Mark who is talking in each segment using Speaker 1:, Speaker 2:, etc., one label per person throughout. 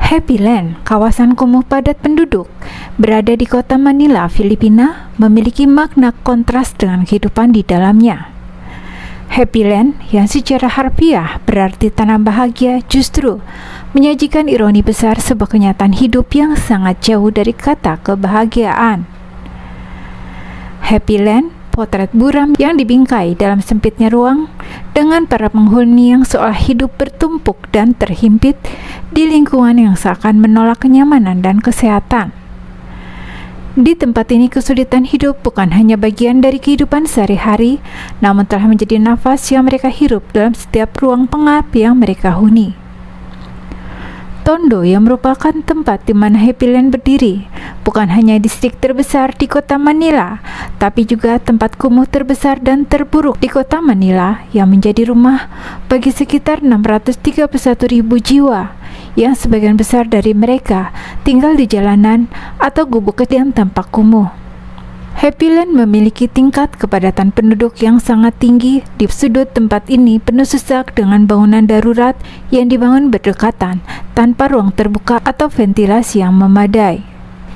Speaker 1: Happy Land, kawasan kumuh padat penduduk, berada di kota Manila, Filipina, memiliki makna kontras dengan kehidupan di dalamnya. Happy Land yang secara harfiah berarti tanah bahagia justru menyajikan ironi besar sebuah kenyataan hidup yang sangat jauh dari kata kebahagiaan. Happy Land, potret buram yang dibingkai dalam sempitnya ruang dengan para penghuni yang seolah hidup bertumpuk dan terhimpit di lingkungan yang seakan menolak kenyamanan dan kesehatan. Di tempat ini kesulitan hidup bukan hanya bagian dari kehidupan sehari-hari, namun telah menjadi nafas yang mereka hirup dalam setiap ruang pengap yang mereka huni. Tondo yang merupakan tempat di mana Happy Land berdiri, bukan hanya distrik terbesar di kota Manila, tapi juga tempat kumuh terbesar dan terburuk di kota Manila yang menjadi rumah bagi sekitar 631.000 jiwa, yang sebagian besar dari mereka tinggal di jalanan atau gubuk yang tampak kumuh. Happy Land memiliki tingkat kepadatan penduduk yang sangat tinggi. Di sudut tempat ini penuh sesak dengan bangunan darurat yang dibangun berdekatan tanpa ruang terbuka atau ventilasi yang memadai.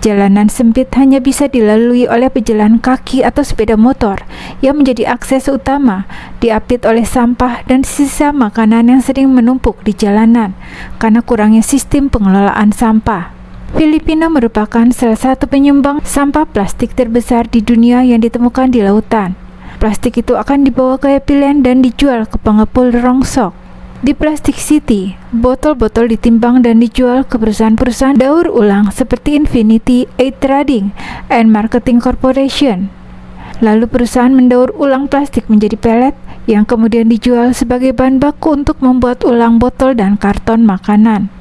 Speaker 1: Jalanan sempit hanya bisa dilalui oleh pejalan kaki atau sepeda motor yang menjadi akses utama, diapit oleh sampah dan sisa makanan yang sering menumpuk di jalanan karena kurangnya sistem pengelolaan sampah. Filipina merupakan salah satu penyumbang sampah plastik terbesar di dunia yang ditemukan di lautan. Plastik itu akan dibawa ke Happy Land dan dijual ke pengepul rongsok. Di Plastic City, botol-botol ditimbang dan dijual ke perusahaan-perusahaan daur ulang seperti Infinity Aid Trading and Marketing Corporation. Lalu perusahaan mendaur ulang plastik menjadi pelet yang kemudian dijual sebagai bahan baku untuk membuat ulang botol dan karton makanan.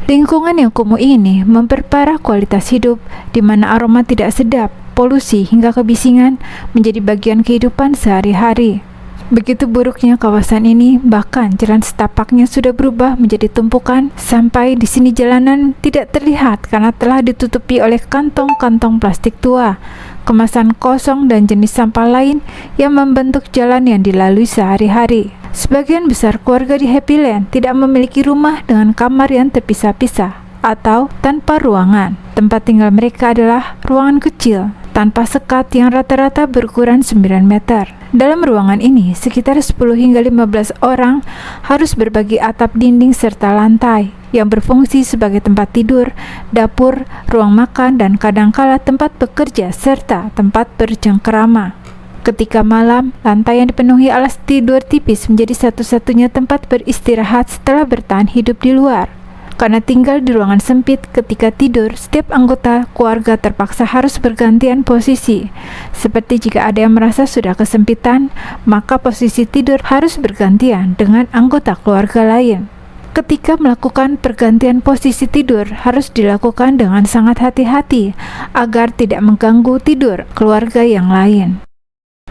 Speaker 1: Lingkungan yang kumuh ini memperparah kualitas hidup, di mana aroma tidak sedap, polusi hingga kebisingan menjadi bagian kehidupan sehari-hari. Begitu buruknya kawasan ini, bahkan jalan setapaknya sudah berubah menjadi tumpukan, sampai di sini jalanan tidak terlihat karena telah ditutupi oleh kantong-kantong plastik tua, kemasan kosong dan jenis sampah lain yang membentuk jalan yang dilalui sehari-hari. Sebagian besar keluarga di Happy Land tidak memiliki rumah dengan kamar yang terpisah-pisah atau tanpa ruangan. Tempat tinggal mereka adalah ruangan kecil tanpa sekat yang rata-rata berukuran 9 meter. Dalam ruangan ini, sekitar 10 hingga 15 orang harus berbagi atap dinding serta lantai yang berfungsi sebagai tempat tidur, dapur, ruang makan, dan kadangkala tempat bekerja serta tempat bercengkerama. Ketika malam, lantai yang dipenuhi alas tidur tipis menjadi satu-satunya tempat beristirahat setelah bertahan hidup di luar. Karena tinggal di ruangan sempit, ketika tidur, setiap anggota keluarga terpaksa harus bergantian posisi. Seperti jika ada yang merasa sudah kesempitan, maka posisi tidur harus bergantian dengan anggota keluarga lain. Ketika melakukan pergantian posisi tidur, harus dilakukan dengan sangat hati-hati agar tidak mengganggu tidur keluarga yang lain.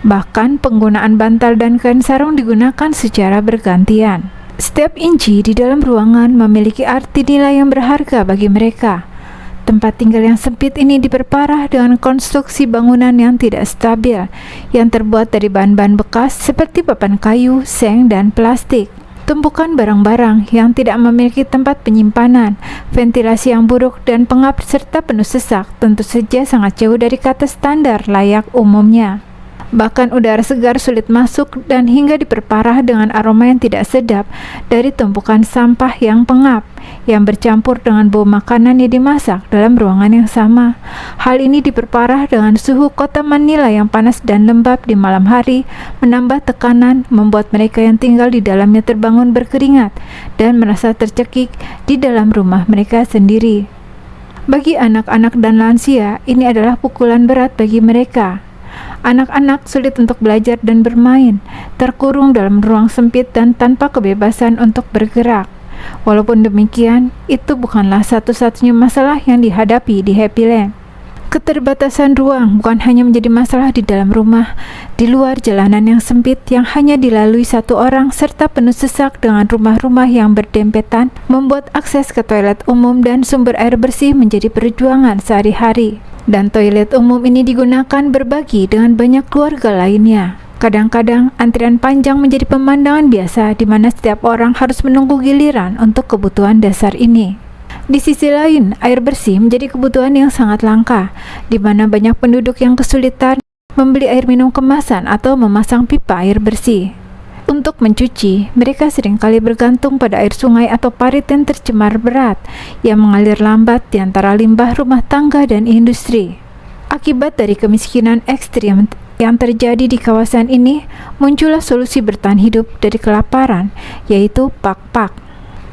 Speaker 1: Bahkan penggunaan bantal dan kain sarung digunakan secara bergantian. Setiap inci di dalam ruangan memiliki arti nilai yang berharga bagi mereka. Tempat tinggal yang sempit ini diperparah dengan konstruksi bangunan yang tidak stabil, yang terbuat dari bahan-bahan bekas seperti papan kayu, seng, dan plastik. Tumpukan barang-barang yang tidak memiliki tempat penyimpanan, ventilasi yang buruk, dan pengap serta penuh sesak tentu saja sangat jauh dari kata standar layak umumnya. Bahkan udara segar sulit masuk dan hingga diperparah dengan aroma yang tidak sedap dari tumpukan sampah yang pengap yang bercampur dengan bau makanan yang dimasak dalam ruangan yang sama. Hal ini diperparah dengan suhu kota Manila yang panas dan lembab di malam hari, menambah tekanan, membuat mereka yang tinggal di dalamnya terbangun berkeringat dan merasa tercekik di dalam rumah mereka sendiri. Bagi anak-anak dan lansia, ini adalah pukulan berat bagi mereka. Anak-anak sulit untuk belajar dan bermain, terkurung dalam ruang sempit dan tanpa kebebasan untuk bergerak. Walaupun demikian, itu bukanlah satu-satunya masalah yang dihadapi di Happy Land. Keterbatasan ruang bukan hanya menjadi masalah di dalam rumah, di luar jalanan yang sempit yang hanya dilalui satu orang serta penuh sesak dengan rumah-rumah yang berdempetan, membuat akses ke toilet umum dan sumber air bersih menjadi perjuangan sehari-hari. Dan toilet umum ini digunakan berbagi dengan banyak keluarga lainnya. Kadang-kadang antrian panjang menjadi pemandangan biasa di mana setiap orang harus menunggu giliran untuk kebutuhan dasar ini. Di sisi lain, air bersih menjadi kebutuhan yang sangat langka, di mana banyak penduduk yang kesulitan membeli air minum kemasan atau memasang pipa air bersih. Untuk mencuci, mereka seringkali bergantung pada air sungai atau parit yang tercemar berat, yang mengalir lambat di antara limbah rumah tangga dan industri. Akibat dari kemiskinan ekstrim yang terjadi di kawasan ini, muncullah solusi bertahan hidup dari kelaparan, yaitu pak-pak.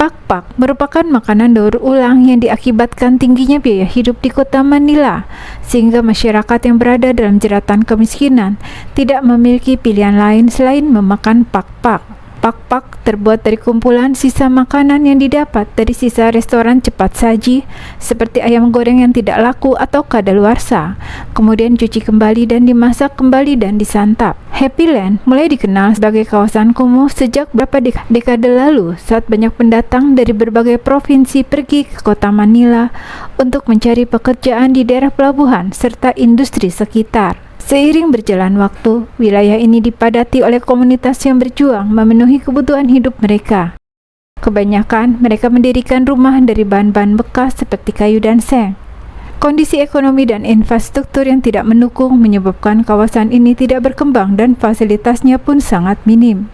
Speaker 1: Pak-pak merupakan makanan daur ulang yang diakibatkan tingginya biaya hidup di kota Manila, sehingga masyarakat yang berada dalam jeratan kemiskinan tidak memiliki pilihan lain selain memakan pak-pak. Pak-pak terbuat dari kumpulan sisa makanan yang didapat dari sisa restoran cepat saji, seperti ayam goreng yang tidak laku atau kadaluarsa, kemudian cuci kembali dan dimasak kembali dan disantap. Happyland mulai dikenal sebagai kawasan kumuh sejak beberapa dekade lalu saat banyak pendatang dari berbagai provinsi pergi ke kota Manila untuk mencari pekerjaan di daerah pelabuhan serta industri sekitar. Seiring berjalan waktu, wilayah ini dipadati oleh komunitas yang berjuang memenuhi kebutuhan hidup mereka. Kebanyakan mereka mendirikan rumah dari bahan-bahan bekas seperti kayu dan seng. Kondisi ekonomi dan infrastruktur yang tidak mendukung menyebabkan kawasan ini tidak berkembang dan fasilitasnya pun sangat minim.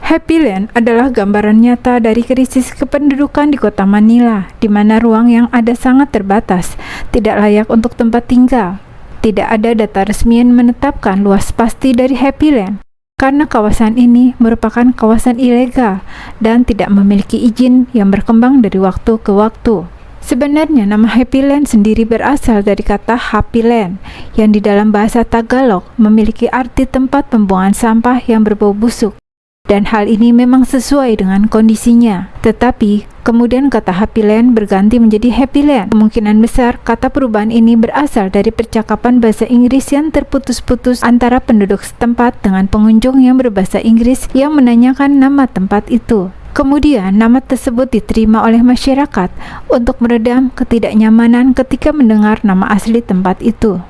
Speaker 1: Happyland adalah gambaran nyata dari krisis kependudukan di kota Manila, di mana ruang yang ada sangat terbatas, tidak layak untuk tempat tinggal. Tidak ada data resmi yang menetapkan luas pasti dari Happyland, karena kawasan ini merupakan kawasan ilegal dan tidak memiliki izin yang berkembang dari waktu ke waktu. Sebenarnya nama Happyland sendiri berasal dari kata Happy Land, yang di dalam bahasa Tagalog memiliki arti tempat pembuangan sampah yang berbau busuk. Dan hal ini memang sesuai dengan kondisinya. Tetapi, kemudian kata Happyland berganti menjadi Happyland. Kemungkinan besar kata perubahan ini berasal dari percakapan bahasa Inggris yang terputus-putus antara penduduk setempat dengan pengunjung yang berbahasa Inggris yang menanyakan nama tempat itu. Kemudian, nama tersebut diterima oleh masyarakat untuk meredam ketidaknyamanan ketika mendengar nama asli tempat itu.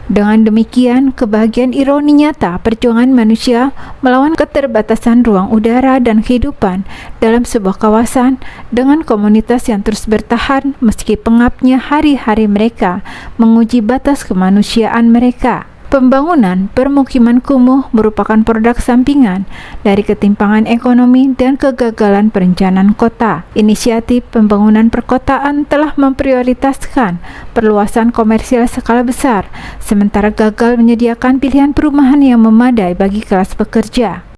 Speaker 1: Dengan demikian, kebahagiaan ironi nyata perjuangan manusia melawan keterbatasan ruang udara dan kehidupan dalam sebuah kawasan dengan komunitas yang terus bertahan meski pengapnya hari-hari mereka menguji batas kemanusiaan mereka. Pembangunan permukiman kumuh merupakan produk sampingan dari ketimpangan ekonomi dan kegagalan perencanaan kota. Inisiatif pembangunan perkotaan telah memprioritaskan perluasan komersial skala besar, sementara gagal menyediakan pilihan perumahan yang memadai bagi kelas pekerja.